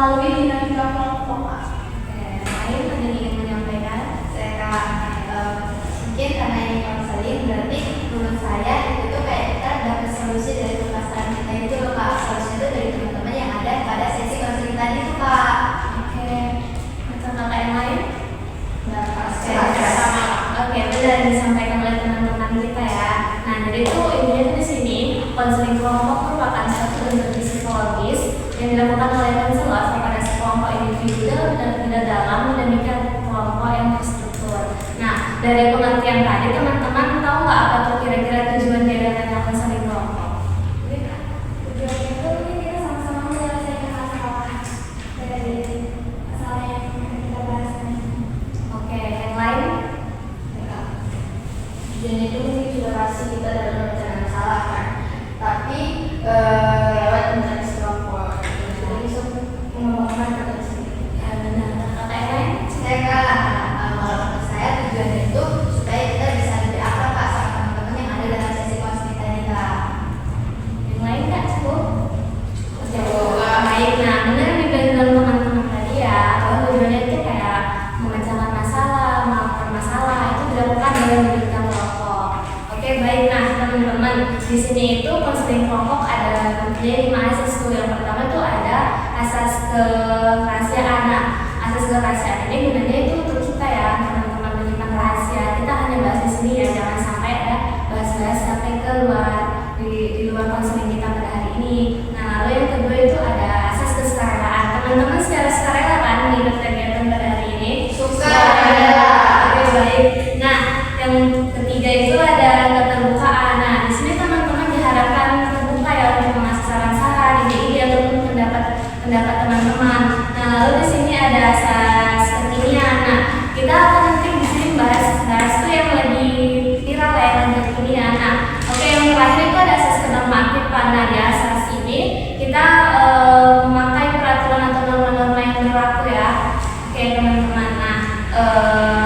melalui dinamika kelompok, Kak. Oke, lain ada yang ingin menyampaikan? Saya Kak, mungkin karena ini konseling, berarti menurut saya itu tuh kayak kita dapat solusi dari permasalahan kita itu loh Kak. Solusinya itu dari teman-teman yang ada pada sesi konseling tadi tuh Kak. Oke, atau kakak yang lain? Sama. Oke, benar yang disampaikan oleh teman-teman kita ya. Nah, jadi itu intinya tuh di sini konseling kelompok merupakan suatu intervensi psikologis yang dilakukan oleh konselor kepada sekelompok individu dan dalam dinamika kelompok yang terstruktur. Nah, dari pengertian tadi teman-teman tahu nggak apa tuh kira-kira tujuan dari adanya konseling kelompok? Tujuannya itu mungkin kita sama-sama menyelesaikan masalah dari masalah yang kita bahas tadi. Oke, yang lain? Tujuannya itu mungkin sudah pasti kita dalam mencari masalah kan, tapi lewat mencari kelompok. Jadi bisa mengembangkan kita sendiri. Ya benar. Kakak yang lain? Saya Kak, kalau menurut saya tujuannya itu supaya kita bisa lebih akrab Kak sama teman-teman yang ada dalam sesi konseling tadi Kak. Yang lain nggak cukup? Oke, Cukup. baik. Nah, benar yang dibilang teman-teman tadi ya, bahwa tujuannya itu kayak memecahkan masalah, melakukan masalah itu dilakukan dalam dinamika kelompok. Oke, baik. Nah, teman-teman di sini itu konseling kelompok ada mempunyai 5 asas tuh. Yang pertama itu ada asas kerahasiaan. Nah, asas kerahasiaan ini gunanya itu untuk kita ya, teman-teman menyimpan rahasia. Kita hanya bahas di sini ya, jangan sampai ada bahas-bahas sampai ke luar di luar konseling kita pada hari ini. Nah, lalu yang kedua itu ada asas kesukaraan. Teman-teman secara sukarela kan mengikuti kegiatan pada hari ini? Sukarela. Oke, baik. Nah, yang ketiga itu ada keterbukaan. Nah, di sini teman-teman diharapkan terbuka ya untuk mengasih saran-saran, ide-ide ataupun pendapat teman-teman. Nah, lalu di sini ada asas kekinian. Nah, kita akan nanti di sini bahas tuh yang lagi viral ya, yang lagi kekinian. Nah, oke, yang terakhir itu ada asas kenormatifan. Nah, di asas ini kita memakai peraturan atau norma-norma yang berlaku ya. Oke, teman-teman. Nah,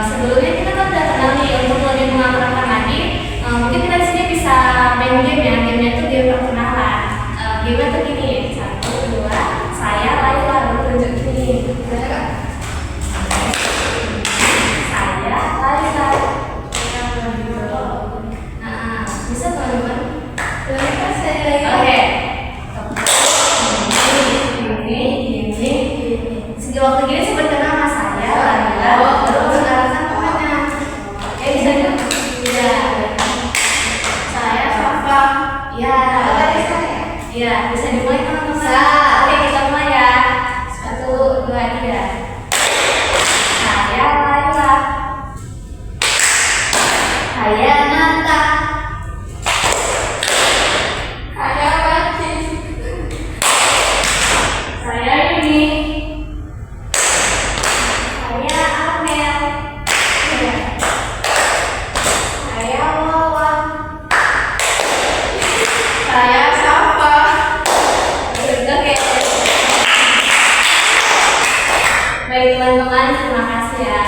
sebelumnya kita kan udah kenal nih, untuk lebih mengakrabkan lagi. Mungkin kita di sini bisa main game ya. Gamenya itu game perkenalan. Game itu gini, 1, 2, saya Laila bertunjuk gini. Gimana Kak? Saya Laila. Nah, bisa teman-teman? Boleh Kak saya lagi? Oke. Ini. Segi waktu gini sebutkan nama saya Laila. Terus sekarang namanya. Bisa dulu. Iya. Saya Safa. Iya. Tadi saya. Iya, bisa dimulai teman-teman. Bisa. Oke, kita mulai ya. 1, 2, 3. Saya Laila. Saya Nata. Saya Bacis. Saya Yuni. Saya Amel. Saya Wawan. Saya Safa. Oke. Baik teman-teman, terima kasih ya.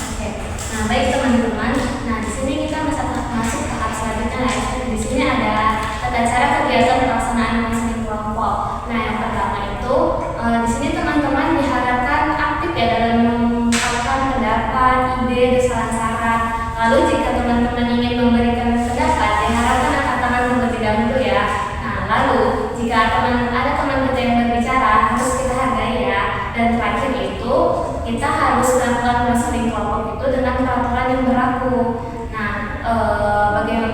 Oke. Nah, baik teman-teman. Nah, di sini kita masuk ke tahap selanjutnya ya. Di sini ada tata cara kegiatan pelaksanaan konseling kelompok. Nah, yang pertama itu di sini teman-teman diharapkan aktif ya dalam mengungkapkan pendapat, ide, dan saran-saran. Lalu jika teman-teman ingin memberikan pendapat, diharapkan angkat tangan terlebih dahulu ya. Nah, lalu jika ada teman kita yang berbicara, harus kita hargai ya. Dan terakhir itu kita harus melakukan konseling kelompok itu dengan peraturan yang berlaku. Nah, bagaimana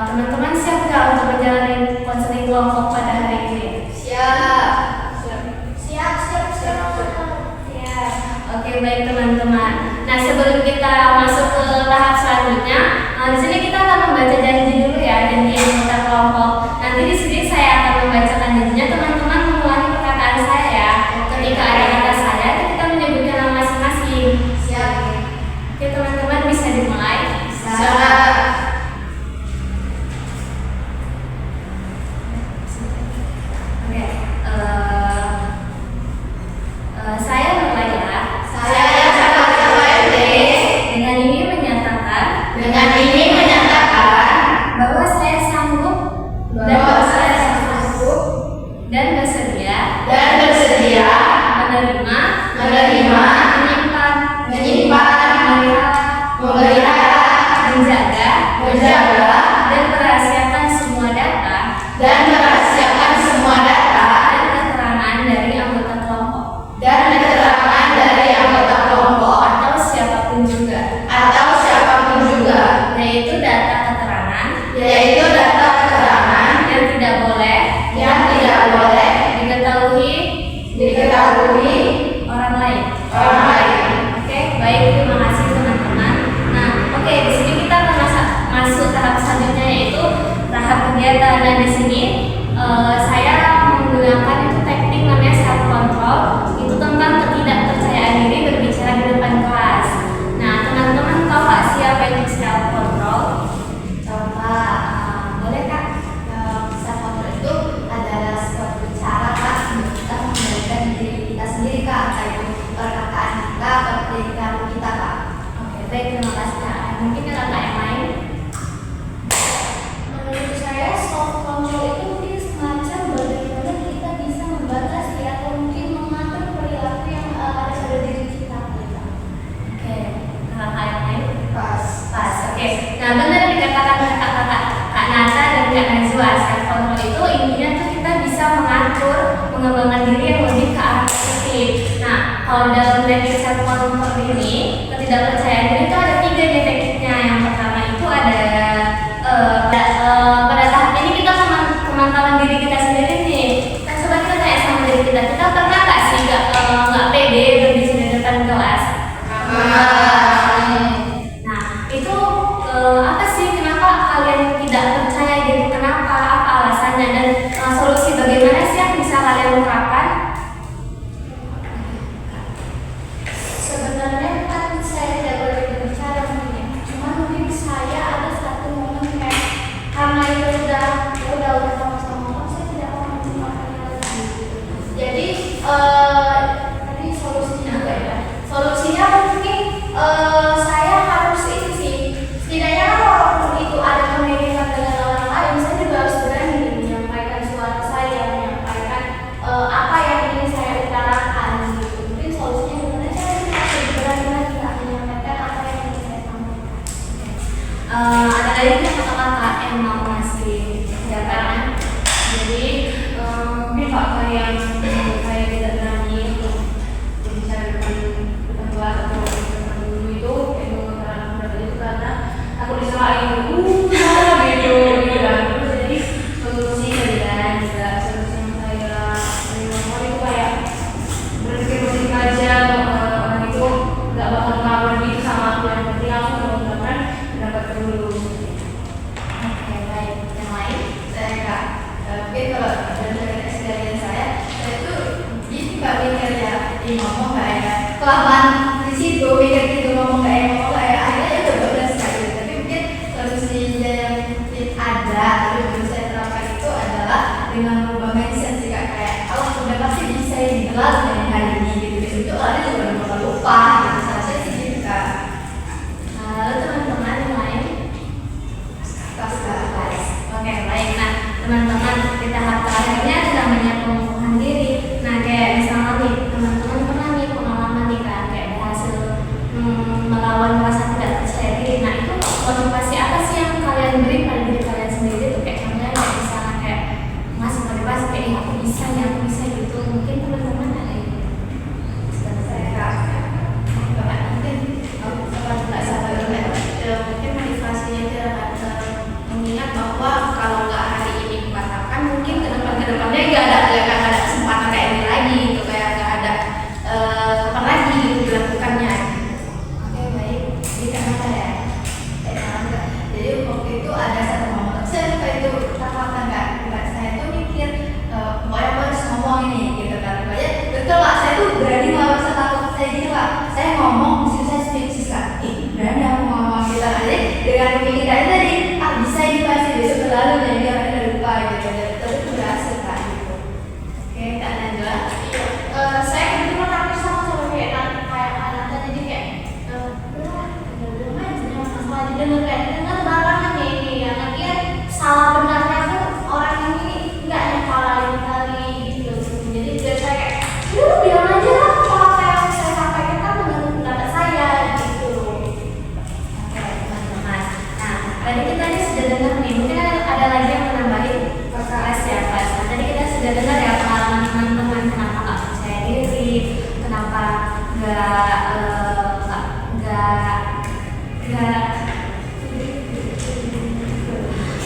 teman-teman siap nggak untuk menjalani konseling kelompok pada hari ini? Siap. Siap. Ya, oke baik teman-teman. Nah sebelum kita masuk ke tahap selanjutnya, di sini kita akan membaca janji dulu ya, janji anggota kelompok. Nanti di sini saya akan membacakan janjinya, teman-teman mengulangi perkataan saya ya. Ketika ada kata saya, kita menyebutkan nama masing-masing. Siap. Oke teman-teman bisa dimulai. Siap. Oke, saya mulai ya. Saya Safa. Dengan ini menyatakan Dengan ini menyatakan Kak Najwa, self control itu intinya tuh kita bisa mengatur, mengembangkan diri yang lebih ke arah positif. Nah, kalau dalam teknik self control ini, ketidakpercayaan diri itu ada 3 nih tekniknya. Yang pertama itu ada pada tahap ini kita pemantauan diri kita sendiri nih. Nah, coba kita tanya sama diri kita pernah nggak sih nggak pede berdiri di depan kelas? Nah, itu apa sih kenapa kalian tidak percaya gitu? Kenapa? Apa alasannya dan solusi bagaimana sih yang bisa kalian terapkan? Sebenarnya kan saya tidak boleh berbicara mungkin ya. Cuma mungkin saya ada satu momen kayak karena itu udah sama-sama ngomong, saya tidak mau mengucapkannya lagi. Jadi tadi solusinya apa ya? Solusinya mungkin saya harus itu sih. Setidaknya kan walaupun itu ada komunikasi dengan orang lain, saya juga harus berani menyampaikan suara saya, menyampaikan apa yang ingin saya utarakan gitu. Mungkin solusinya sebenarnya saya harus berani lagi menyampaikan apa yang ingin saya sampaikan. Ada lagi kata-kata yang mau ngasih jawabannya. Jadi mungkin faktor yang saya tidak berani untuk berbicara depan kelas atau depan guru itu karena aku disalahin gitu kan. Jadi solusi dan juga solusi yang saya mau itu kayak berpikir positif aja. Orang itu nggak bakal ngelawan gitu sama aku, yang penting aku menggunakan pendapat dulu. Oke, baik. Yang lain, saya Kak. Mungkin kalau dari experience saya itu gini Kak, mikir ya, ngomong kayak kelamaan di situ, mikir gitu ngomong kayak akhirnya ya coba beres gitu. Tapi mungkin solusinya yang mungkin ada, tapi belum saya terapkan itu adalah dengan merubah mindset sih Kak. Kayak kalau udah pasti bisa ya di kelas dari hari ini gitu, itu orang juga udah bakal lupa gitu. Saya sih gitu Kak. Nah, lalu teman-teman yang lain? Oke, baik. Nah, teman-teman, di tahap terakhirnya ada namanya pengukuhan diri. Nah, kayak misalnya nih, teman-teman pernah nih pengalaman nih kan, kayak berhasil melawan rasa tidak percaya diri. Nah, itu motivasi apa sih yang kalian beri pada diri kalian sendiri tuh? Kayak contohnya kayak misalnya kayak mas motivasi kayak aku bisa ya, aku bisa gitu. Mungkin teman-teman ada yang Saya Kak, mungkin aku nggak sabar mungkin motivasinya itu mengingat bahwa kalau nggak hari ini dikatakan mungkin kedepannya nggak ada kesempatan kayak ini lagi gitu, kayak nggak ada kapan lagi gitu dilakukannya. Oke, baik. Jadi kenapa ya? Jadi waktu itu ada satu momen saya lupa itu kata-kata nggak saya tuh mikir pokoknya aku harus ngomong ini gitu kan. Pokoknya betul lah, saya tuh berani ngelawan rasa takut saya gitu lah. Saya ngomong, disitu saya speechless kan. Berani aku ngomong gitu. Jadi dengan pemikiran tadi, bisa ini pasti besok berlalu dan dia akan lupa gitu. Tapi itu berhasil kan gitu. Oke, Kak Najwa. Saya kebetulan hampir sama kayak Ananta, jadi kayak belum aja masalah didengar kayak dengar barangan ya ini yang akhirnya salah benarnya tuh orang ini nggak nyepalin kali gitu. Jadi biar saya kayak bilang aja lah apa yang saya sampaikan kan menurut pendapat saya gitu. Oke, teman-teman. Nah, tadi kita sudah dengar nih, mungkin ada lagi yang menambahin kelas ya, kelas. Nah, tadi kita sudah dengar ya pengalaman teman-teman kenapa nggak percaya diri, kenapa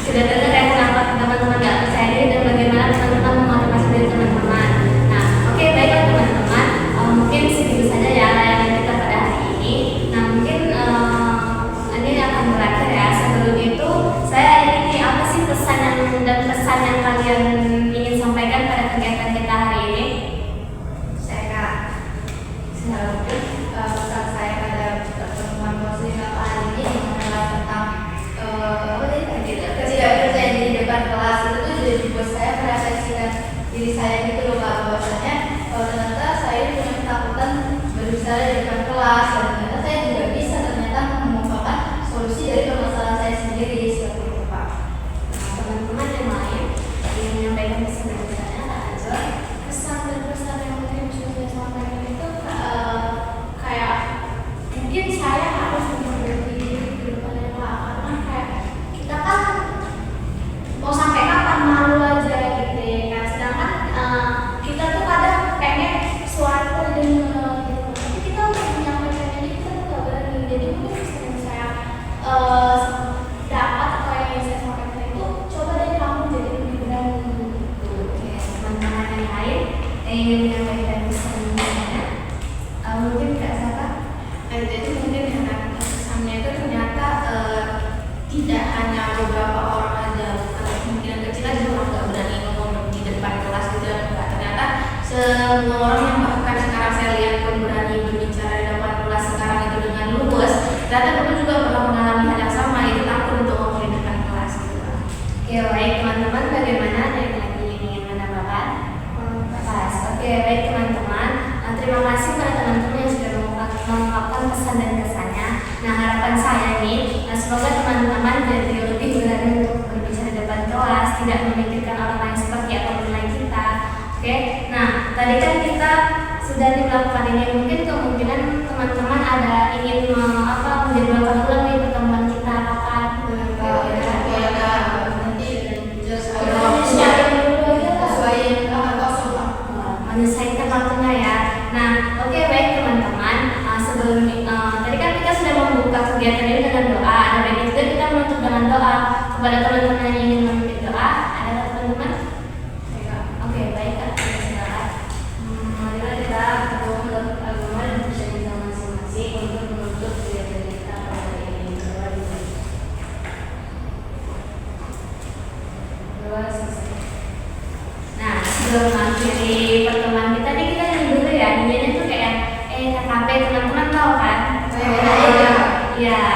sudah dengar ya kenapa teman-teman nggak percaya diri dan bagaimana teman-teman memotivasi diri teman-teman. Nah, oke, baiklah teman-teman, mungkin segitu saja ya layanan kita pada hari ini. Nah, mungkin ini akan berakhir ya. Sebelum itu saya ingin apa sih pesan yang kalian ingin sampaikan pada kegiatan kita hari ini? Saya Kak, mungkin pesan saya pada teman-teman muslim hari ini adalah tentang ketidakpercayaan diri di depan kelas. Itu tuh jadi buat saya merefleksikan diri saya gitu loh Kak, bahwasanya ternyata saya punya ketakutan berbicara di depan kelas, dan ternyata saya juga bisa ternyata menemukan solusi dari permasalahan saya sendiri seperti itu Pak. Nah, teman-teman yang lain ingin menyampaikan pesan dari saya, Kak Najwa? Pesan dan pesan yang mungkin bisa saya sampaikan itu kayak mungkin saya harus memperbaiki diri ke depannya Pak, karena kayak kita kan mau dengan orang yang bahkan sekarang saya lihat pun berani berbicara di depan kelas sekarang itu dengan luwes, ternyata kamu juga pernah mengalami hal yang sama, itu takut untuk ngomong di depan kelas gitu. Oke, baik teman-teman, bagaimana ada yang lagi ingin menambahkan? Pas. Oke, baik teman-teman. Terima kasih pada teman-teman yang sudah mengungkapkan pesan dan kesannya. Nah, harapan saya nih, semoga teman-teman jadi lebih berani untuk berbicara di depan kelas, tidak memikirkan orang lain seperti apa menilai kita. Oke, nah tadi kan kita sudah melakukan ini, mungkin kemungkinan teman-teman ada ingin menjadwalkan ulang nih pertemuan kita kapan? Menyesuaikan waktunya ya. Nah, oke, baik teman-teman. Sebelum tadi kan kita sudah membuka kegiatan ini dengan doa. Ada baiknya juga kita menutup dengan doa. Kepada teman-teman yang ingin memimpin doa, ada teman-teman? Oke, baik. Silakan. Marilah kita berdoa menurut agama dan kepercayaan masing-masing untuk menutup kegiatan kita pada hari ini. Doa selesai. Nah, sebelum mengakhiri pertemuan kita nih, kita nyanyi dulu ya. Nyanyinya tuh kayak KKP, teman-teman tahu kan? Iya. Ya.